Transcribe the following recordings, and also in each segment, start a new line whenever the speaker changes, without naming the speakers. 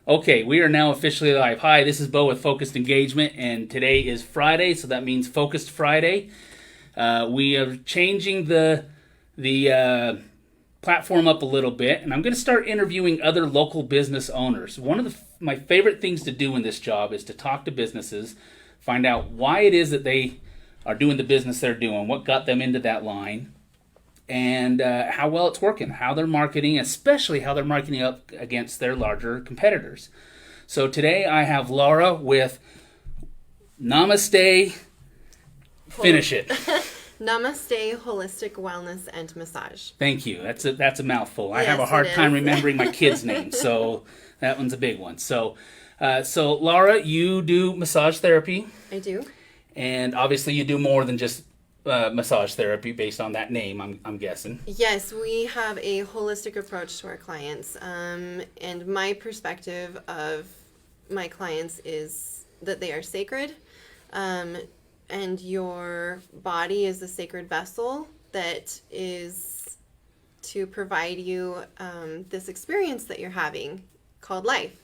Okay, we are now officially live. Hi, this is Bo with Focused Engagement, and today is Friday, so that means Focused Friday. We are changing the platform up a little bit, and I'm going to start interviewing other local business owners. One of my favorite things to do in this job is to talk to businesses, find out why it is that they are doing the business they're doing, what got them into that line, and how well it's working, how they're marketing, especially how they're marketing up against their larger competitors. So today I have Laura with Namaste, finish it.
Namaste Holistic Wellness and Massage.
Thank you. That's a mouthful. I
Yes,
have a hard
it
time
is.
remembering my kids' names, so that one's a big one. So Laura, you do massage therapy,
I do.
and obviously you do more than just massage therapy based on that name, I'm guessing.
Yes, we have a holistic approach to our clients. And my perspective of my clients is that they are sacred. And your body is a sacred vessel that is to provide you this experience that you're having called life.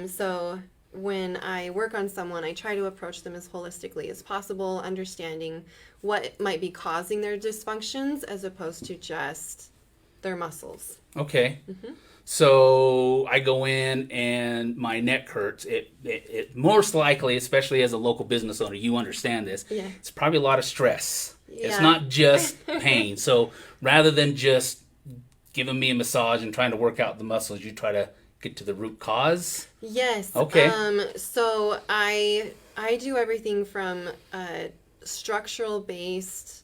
So when I work on someone, I try to approach them as holistically as possible, understanding what might be causing their dysfunctions as opposed to just their muscles.
Okay. So I go in and my neck hurts. It most likely, especially as a local business owner, you understand this.
Yeah.
It's probably a lot of stress. It's
Yeah.
not just pain. So rather than just giving me a massage and trying to work out the muscles, you try to get to the root cause.
Yes.
Okay.
So I do everything from a structural based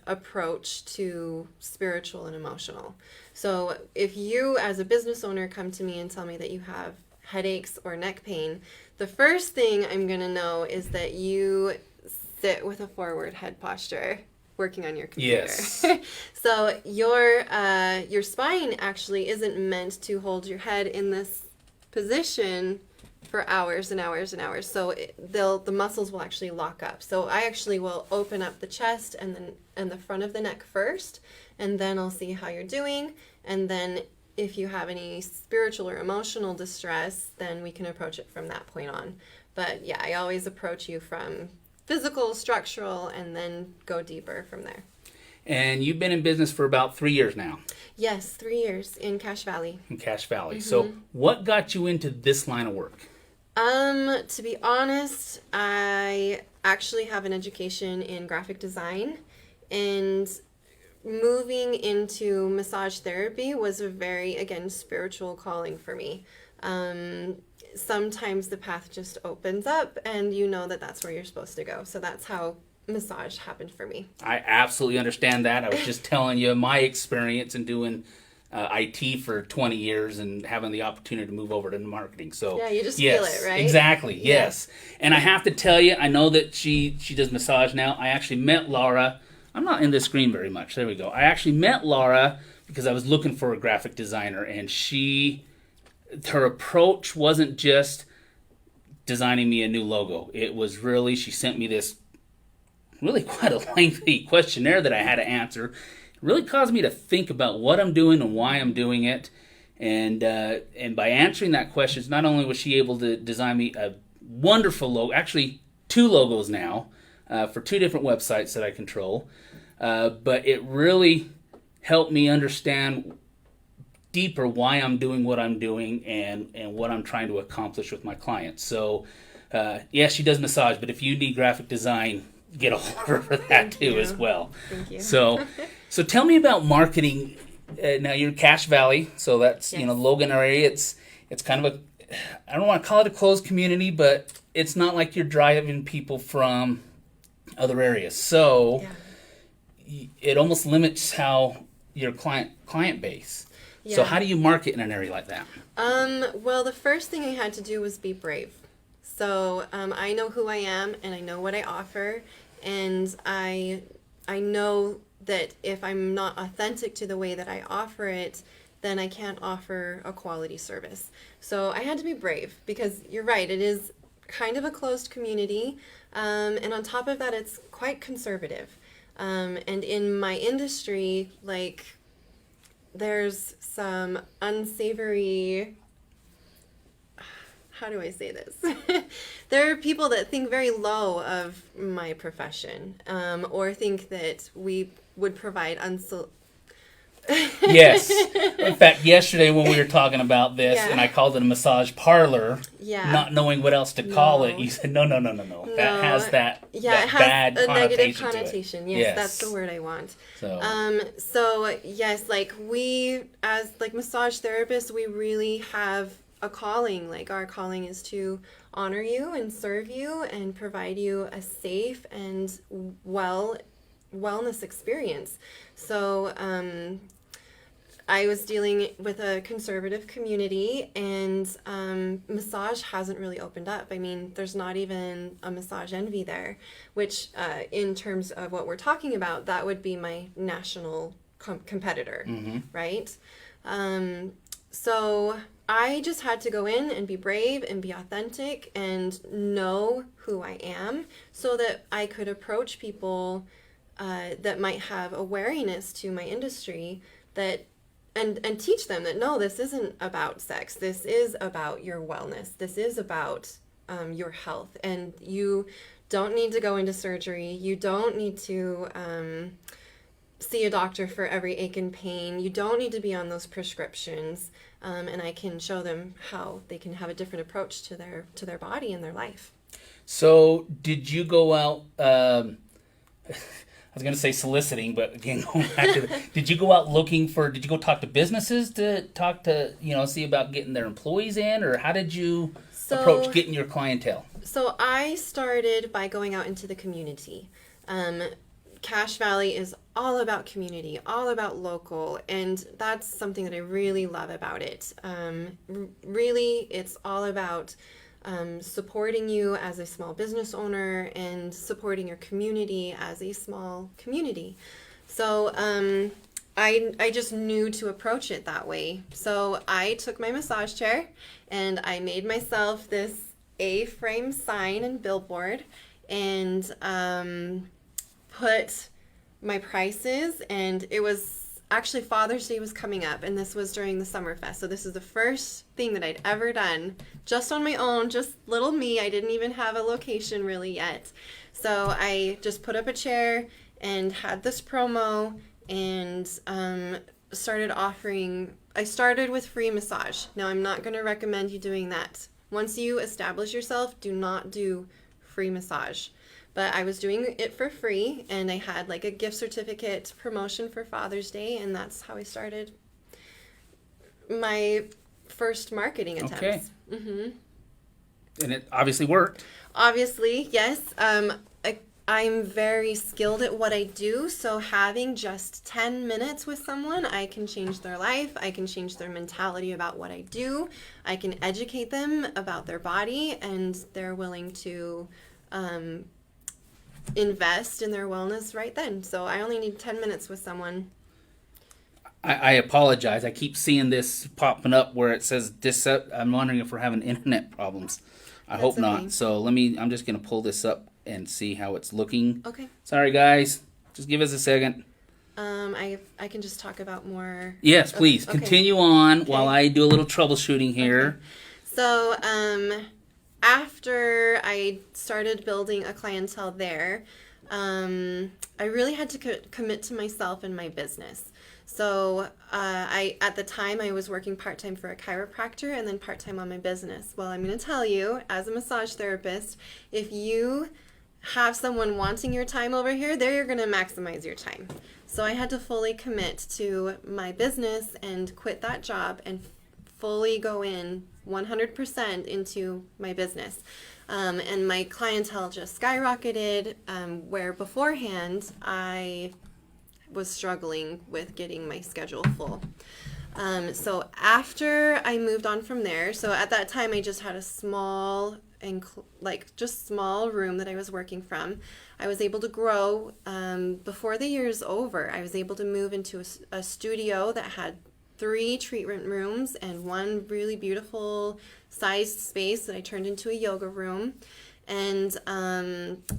approach to spiritual and emotional. So if you as a business owner come to me and tell me that you have headaches or neck pain, the first thing I'm going to know is that you sit with a forward head posture working on your computer.
Yes.
So your spine actually isn't meant to hold your head in this position for hours and hours and hours. So the muscles will actually lock up. So I actually will open up the chest and the front of the neck first, and then I'll see how you're doing. And then if you have any spiritual or emotional distress, then we can approach it from that point on. But yeah, I always approach you from physical, structural, and then go deeper from there.
And you've been in business for about 3 years now
Yes, 3 years in Cache Valley.
in Cache Valley. So what got you into this line of work?
To be honest, I actually have an education in graphic design, and moving into massage therapy was a very, again, spiritual calling for me. Sometimes the path just opens up and you know that that's where you're supposed to go. So that's how massage happened for me.
I absolutely understand that. I was just telling you my experience in doing IT for 20 years and having the opportunity to move over to marketing. So
Yeah, you just
yes,
feel it, right?
Exactly.
Yeah.
Yes. And I have to tell you, I know that she does massage now. I actually met Laura. I'm not in this screen very much. There we go. I actually met Laura because I was looking for a graphic designer, and her approach wasn't just designing me a new logo. It was really, she sent me this really quite a lengthy questionnaire that I had to answer. It really caused me to think about what I'm doing and why I'm doing it. And by answering that question, not only was she able to design me a wonderful logo, actually 2 logos now for 2 different websites that I control, but it really helped me understand deeper why I'm doing what I'm doing and what I'm trying to accomplish with my clients. So, yes, she does massage, but if you need graphic design, get a hold of her for that too as well.
Thank you.
So tell me about marketing. Now you're in Cache Valley, so that's
Yes.
Logan area. It's kind of I don't want to call it a closed community, but it's not like you're driving people from other areas. So it almost limits how your client base. So
Yeah.
how do you market in an area like that?
Well, the first thing I had to do was be brave. So I know who I am and I know what I offer, and I know that if I'm not authentic to the way that I offer it, then I can't offer a quality service. So I had to be brave because you're right, it is kind of a closed community, and on top of that, it's quite conservative. And in my industry, like, there's some unsavory how do I say this? There are people that think very low of my profession, or think that we would provide
Yes. In fact, yesterday when we were talking about this,
Yeah.
and I called it a massage parlor,
Yeah.
not knowing what else to call it,
No.
you said, no. That has that,
Yeah,
that
it has
bad
a
connotation
negative
to it.
connotation. Yes, that's the word I want.
So,
So yes, like we as like massage therapists, we really have a calling. Like our calling is to honor you and serve you and provide you a safe and wellness experience. So I was dealing with a conservative community, and massage hasn't really opened up. I mean, there's not even a massage envy there, which in terms of what we're talking about, that would be my national competitor, right? So I just had to go in and be brave and be authentic and know who I am so that I could approach people that might have a wariness to my industry that and teach them that no, this isn't about sex. This is about your wellness. This is about your health, and you don't need to go into surgery. You don't need to see a doctor for every ache and pain. You don't need to be on those prescriptions, and I can show them how they can have a different approach to their body and their life.
so did you go out, I was going to say soliciting, but again, going back to did you go out did you go talk to businesses to talk to, see about getting their employees in, or how did you approach getting your clientele?
So I started by going out into the community. Cache Valley is all about community, all about local, and that's something that I really love about it. Really, it's all about supporting you as a small business owner and supporting your community as a small community. So I just knew to approach it that way. So I took my massage chair and I made myself this A-frame sign and billboard and put my prices, and it was actually Father's Day was coming up, and this was during the Summerfest. So this is the first thing that I'd ever done just on my own, just little me. I didn't even have a location really yet. So I just put up a chair and had this promo and started offering. I started with free massage. Now I'm not going to recommend you doing that. Once you establish yourself, do not do free massage. But I was doing it for free, and I had like a gift certificate promotion for Father's Day, and that's how I started my first marketing attempts.
Okay. And it obviously worked.
Obviously, yes. I'm very skilled at what I do, so having just 10 minutes with someone, I can change their life. I can change their mentality about what I do. I can educate them about their body, and they're willing to invest in their wellness right then. So I only need 10 minutes with someone.
I apologize. I keep seeing this popping up where it says I'm wondering if we're having internet problems. I hope not.
Okay.
So I'm just going to pull this up and see how it's looking.
Okay.
Sorry, guys. Just give us a second.
I can just talk about more.
Yes, please.
Okay.
Continue on while I do a little troubleshooting here.
Okay. So, after I started building a clientele there, I really had to commit to myself and my business. So at the time, I was working part-time for a chiropractor and then part-time on my business. Well, I'm going to tell you, as a massage therapist, if you have someone wanting your time over here, they're going to maximize your time. So I had to fully commit to my business and quit that job and fully go in 100% into my business. And my clientele just skyrocketed, where beforehand I was struggling with getting my schedule full. So after I moved on from there, so at that time I just had a small small room that I was working from. I was able to grow. Before the year's over, I was able to move into a studio that had 3 treatment rooms and 1 really beautiful sized space that I turned into a yoga room. And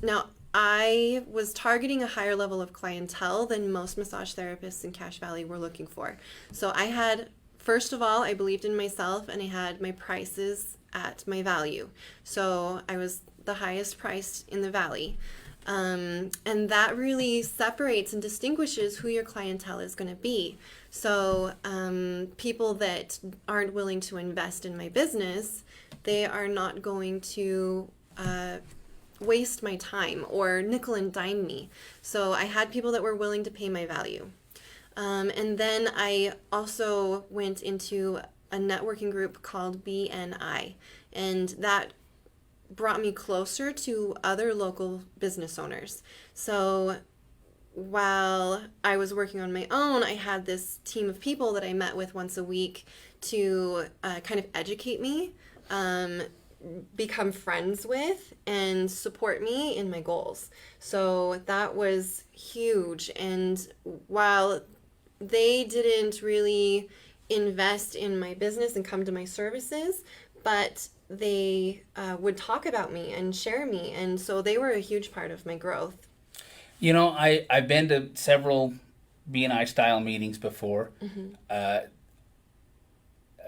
now I was targeting a higher level of clientele than most massage therapists in Cache Valley were looking for. So I had first of all, I believed in myself and I had my prices at my value. So I was the highest priced in the valley. And that really separates and distinguishes who your clientele is going to be. So people that aren't willing to invest in my business, they are not going to waste my time or nickel and dime me. So I had people that were willing to pay my value. And then I also went into a networking group called BNI, and that brought me closer to other local business owners. So while I was working on my own, I had this team of people that I met with once a week to kind of educate me, become friends with, and support me in my goals. So that was huge. And while they didn't really invest in my business and come to my services, but they would talk about me and share me. And so they were a huge part of my growth.
You know, I've been to several BNI style meetings before.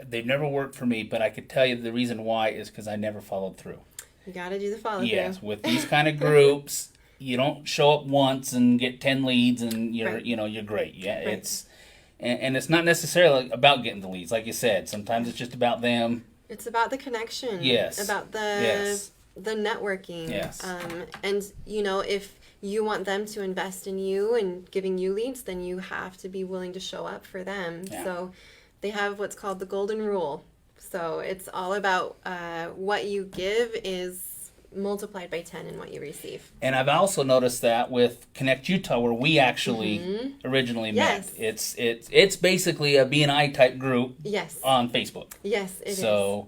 They've never worked for me, but I could tell you the reason why is because I never followed through.
You got to do the follow through.
Yes, with these kind of groups, you don't show up once and get 10 leads and you're
Right.
you're great. Yeah,
Right.
and it's not necessarily about getting the leads, like you said. Sometimes it's just about them.
It's about the connection.
Yes.
About
Yes.
the networking.
Yes.
And if you want them to invest in you and giving you leads, then you have to be willing to show up for them.
Yeah.
So they have what's called the golden rule. So it's all about what you give is multiplied by 10 in what you receive.
And I've also noticed that with Connect Utah, where we actually originally
Yes.
met. It's basically a BNI type group
Yes.
on Facebook.
Yes, it is.
So,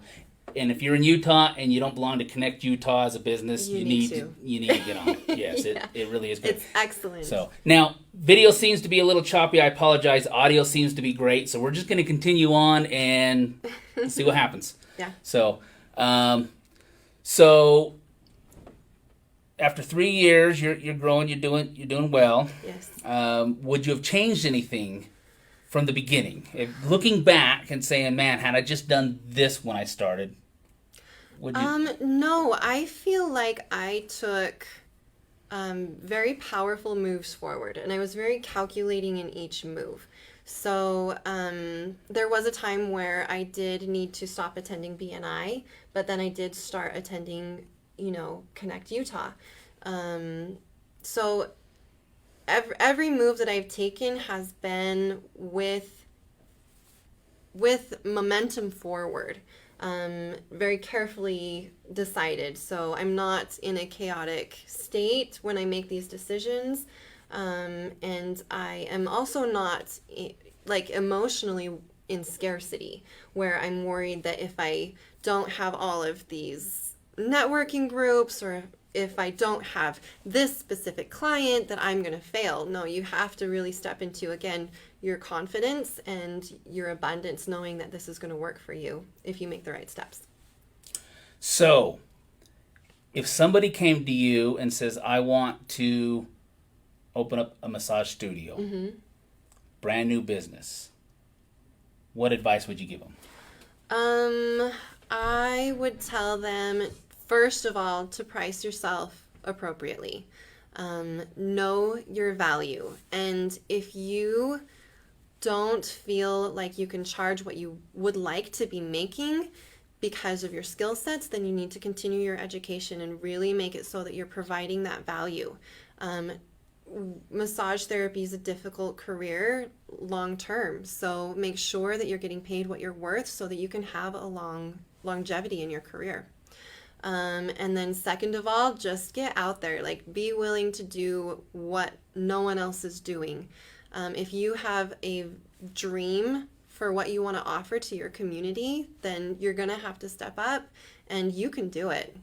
and if you're in Utah and you don't belong to Connect Utah as a business,
You
you
need
need
to.
you need to get on it. Yes,
Yeah.
it really is good.
It's excellent.
So now video seems to be a little choppy. I apologize. Audio seems to be great. So we're just going to continue on and see what happens.
Yeah.
So, so after 3 years, you're growing. You're doing well.
Yes.
Would you have changed anything from the beginning? Looking back and saying, "Man, had I just done this when I started," would you?
No, I feel like I took very powerful moves forward, and I was very calculating in each move. So there was a time where I did need to stop attending BNI, but then I did start attending, Connect Utah. So every move that I've taken has been with momentum forward. Very carefully decided. So I'm not in a chaotic state when I make these decisions. And I am also not emotionally in scarcity, where I'm worried that if I don't have all of these networking groups, or if I don't have this specific client, that I'm going to fail. No, you have to really step into, again, your confidence and your abundance, knowing that this is going to work for you if you make the right steps.
So, if somebody came to you and says, "I want to open up a massage studio," brand new business, what advice would you give them?
I would tell them, first of all, to price yourself appropriately. Know your value. And if you don't feel like you can charge what you would like to be making because of your skill sets, then you need to continue your education and really make it so that you're providing that value. Massage therapy is a difficult career long term, so make sure that you're getting paid what you're worth so that you can have a longevity in your career. And then second of all, just get out there. Be willing to do what no one else is doing. If you have a dream for what you want to offer to your community, then you're going to have to step up, and you can do it.